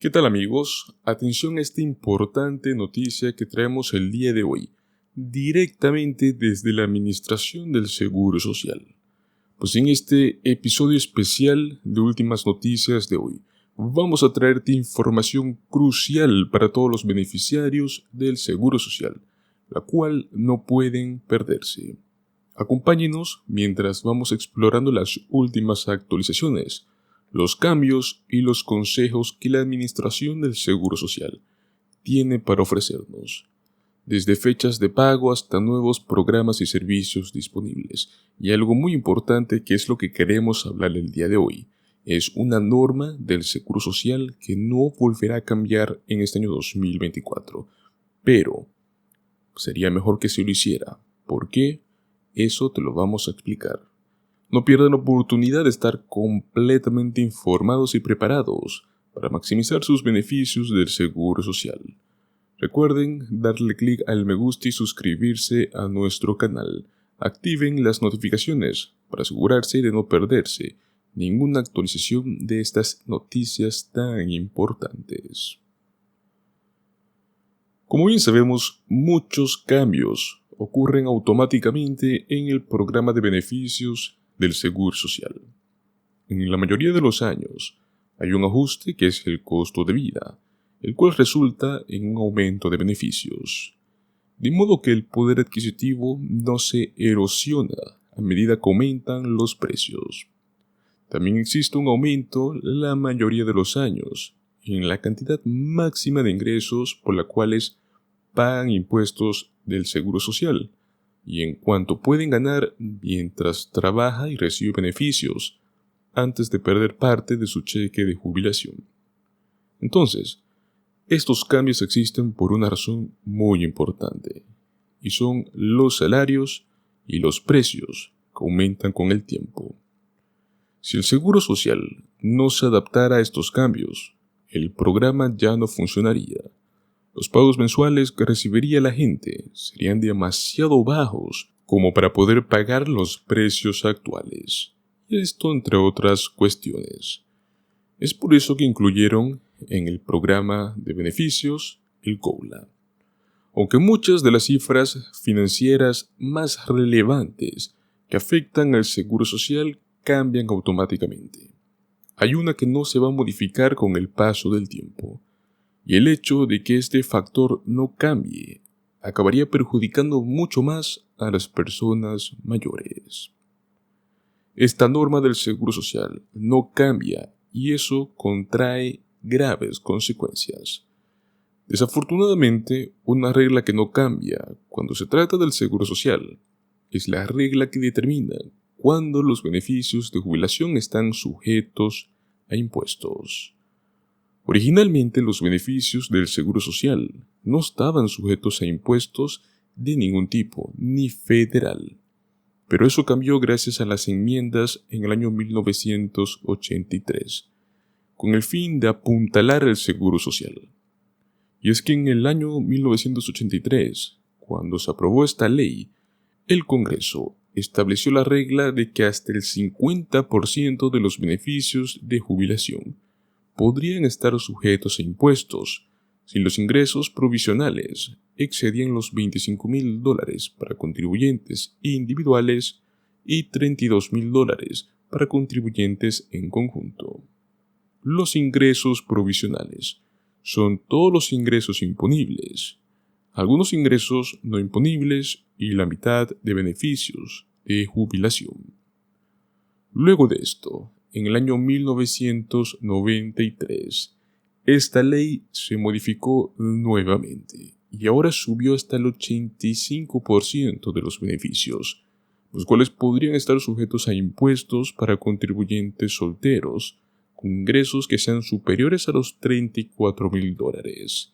¿Qué tal amigos? Atención a esta importante noticia que traemos el día de hoy, directamente desde la Administración del Seguro Social. Pues en este episodio especial de Últimas Noticias de hoy, vamos a traerte información crucial para todos los beneficiarios del Seguro Social, la cual no pueden perderse. Acompáñenos mientras vamos explorando las últimas actualizaciones, los cambios y los consejos que la Administración del Seguro Social tiene para ofrecernos, desde fechas de pago hasta nuevos programas y servicios disponibles. Y algo muy importante, que es lo que queremos hablar el día de hoy, es una norma del Seguro Social que no volverá a cambiar en este año 2024, pero sería mejor que se lo hiciera. ¿Por qué? Eso te lo vamos a explicar. No pierdan la oportunidad de estar completamente informados y preparados para maximizar sus beneficios del Seguro Social. Recuerden darle clic al me gusta y suscribirse a nuestro canal. Activen las notificaciones para asegurarse de no perderse ninguna actualización de estas noticias tan importantes. Como bien sabemos, muchos cambios ocurren automáticamente en el programa de beneficios del Seguro Social. En la mayoría de los años, hay un ajuste que es el costo de vida, el cual resulta en un aumento de beneficios, de modo que el poder adquisitivo no se erosiona a medida que aumentan los precios. También existe un aumento la mayoría de los años en la cantidad máxima de ingresos por la cuales pagan impuestos del Seguro Social, y en cuanto pueden ganar mientras trabaja y recibe beneficios, antes de perder parte de su cheque de jubilación. Entonces, estos cambios existen por una razón muy importante, y son los salarios y los precios que aumentan con el tiempo. Si el Seguro Social no se adaptara a estos cambios, el programa ya no funcionaría. Los pagos mensuales que recibiría la gente serían demasiado bajos como para poder pagar los precios actuales. Y esto entre otras cuestiones. Es por eso que incluyeron en el programa de beneficios el COLA. Aunque muchas de las cifras financieras más relevantes que afectan al Seguro Social cambian automáticamente, hay una que no se va a modificar con el paso del tiempo. Y el hecho de que este factor no cambie acabaría perjudicando mucho más a las personas mayores. Esta norma del Seguro Social no cambia y eso contrae graves consecuencias. Desafortunadamente, una regla que no cambia cuando se trata del Seguro Social es la regla que determina cuándo los beneficios de jubilación están sujetos a impuestos. Originalmente, los beneficios del Seguro Social no estaban sujetos a impuestos de ningún tipo, ni federal. Pero eso cambió gracias a las enmiendas en el año 1983, con el fin de apuntalar el Seguro Social. Y es que en el año 1983, cuando se aprobó esta ley, el Congreso estableció la regla de que hasta el 50% de los beneficios de jubilación podrían estar sujetos a impuestos si los ingresos provisionales excedían los $25,000 para contribuyentes individuales y $32,000 para contribuyentes en conjunto. Los ingresos provisionales son todos los ingresos imponibles, algunos ingresos no imponibles y la mitad de beneficios de jubilación. Luego de esto, en el año 1993, esta ley se modificó nuevamente y ahora subió hasta el 85% de los beneficios, los cuales podrían estar sujetos a impuestos para contribuyentes solteros con ingresos que sean superiores a los $34,000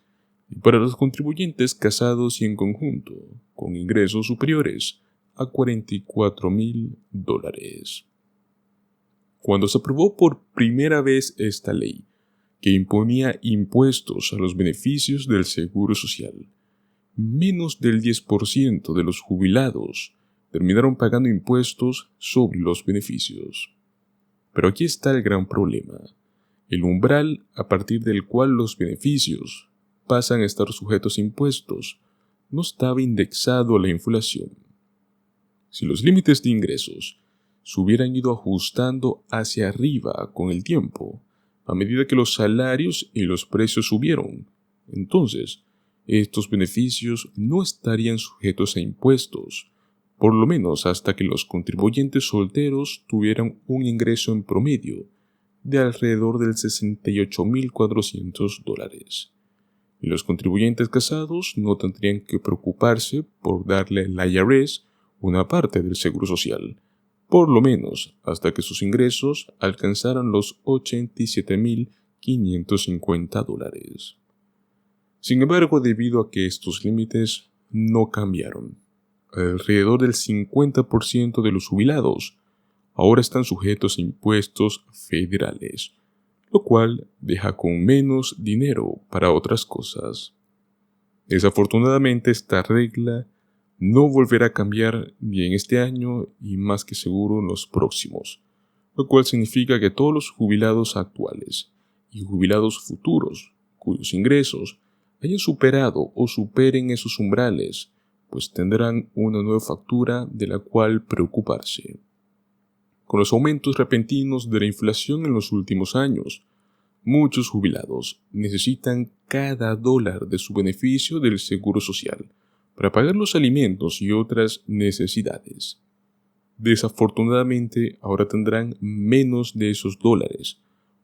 y para los contribuyentes casados y en conjunto con ingresos superiores a $44,000. Cuando se aprobó por primera vez esta ley, que imponía impuestos a los beneficios del Seguro Social, menos del 10% de los jubilados terminaron pagando impuestos sobre los beneficios. Pero aquí está el gran problema. El umbral a partir del cual los beneficios pasan a estar sujetos a impuestos no estaba indexado a la inflación. Si los límites de ingresos se hubieran ido ajustando hacia arriba con el tiempo, a medida que los salarios y los precios subieron, entonces estos beneficios no estarían sujetos a impuestos, por lo menos hasta que los contribuyentes solteros tuvieran un ingreso en promedio de alrededor del $68.400. Y los contribuyentes casados no tendrían que preocuparse por darle al IRS una parte del seguro social, por lo menos hasta que sus ingresos alcanzaran los $87.550. Sin embargo, debido a que estos límites no cambiaron, alrededor del 50% de los jubilados ahora están sujetos a impuestos federales, lo cual deja con menos dinero para otras cosas. Desafortunadamente, esta regla no volverá a cambiar ni en este año y más que seguro en los próximos, lo cual significa que todos los jubilados actuales y jubilados futuros cuyos ingresos hayan superado o superen esos umbrales, pues tendrán una nueva factura de la cual preocuparse. Con los aumentos repentinos de la inflación en los últimos años, muchos jubilados necesitan cada dólar de su beneficio del seguro social para pagar los alimentos y otras necesidades. Desafortunadamente, ahora tendrán menos de esos dólares,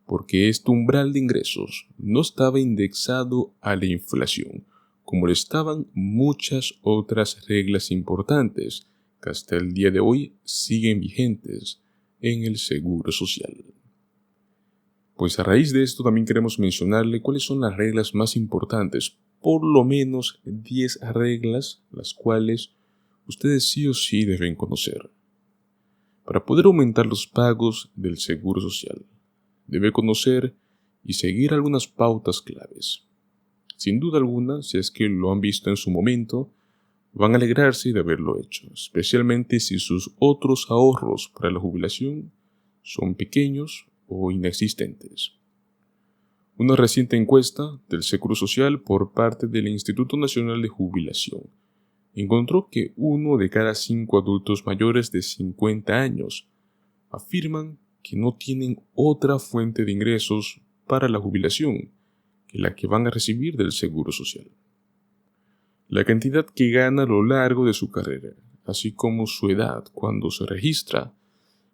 porque este umbral de ingresos no estaba indexado a la inflación, como lo estaban muchas otras reglas importantes que hasta el día de hoy siguen vigentes en el seguro social. Pues a raíz de esto también queremos mencionarle cuáles son las reglas más importantes, por lo menos 10 reglas las cuales ustedes sí o sí deben conocer. Para poder aumentar los pagos del seguro social, debe conocer y seguir algunas pautas claves. Sin duda alguna, si es que lo han visto en su momento, van a alegrarse de haberlo hecho, especialmente si sus otros ahorros para la jubilación son pequeños o inexistentes. Una reciente encuesta del Seguro Social por parte del Instituto Nacional de Jubilación encontró que 1 de cada 5 adultos mayores de 50 años afirman que no tienen otra fuente de ingresos para la jubilación que la que van a recibir del Seguro Social. La cantidad que gana a lo largo de su carrera, así como su edad cuando se registra,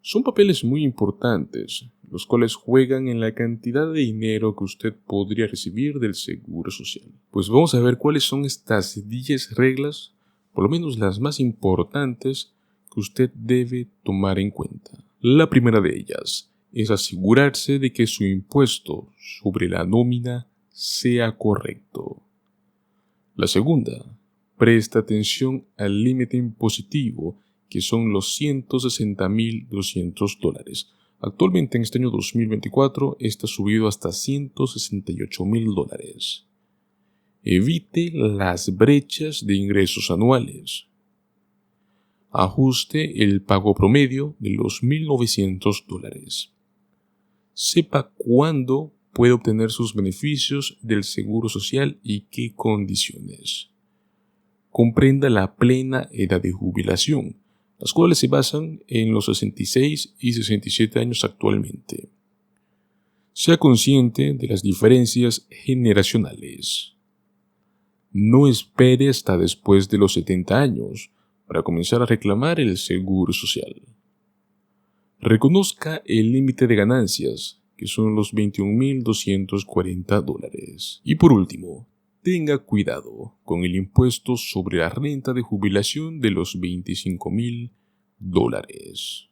son papeles muy importantes, los cuales juegan en la cantidad de dinero que usted podría recibir del Seguro Social. Pues vamos a ver cuáles son estas 10 reglas, por lo menos las más importantes, que usted debe tomar en cuenta. La primera de ellas es asegurarse de que su impuesto sobre la nómina sea correcto. La segunda, presta atención al límite impositivo, que son los $160.200. Actualmente en este año 2024 está subido hasta $168.000. Evite las brechas de ingresos anuales. Ajuste el pago promedio de los $1.900. Sepa cuándo puede obtener sus beneficios del Seguro Social y qué condiciones. Comprenda la plena edad de jubilación, las cuales se basan en los 66 y 67 años actualmente. Sea consciente de las diferencias generacionales. No espere hasta después de los 70 años para comenzar a reclamar el Seguro Social. Reconozca el límite de ganancias, que son los $21.240. Y por último, tenga cuidado con el impuesto sobre la renta de jubilación de los $25.000.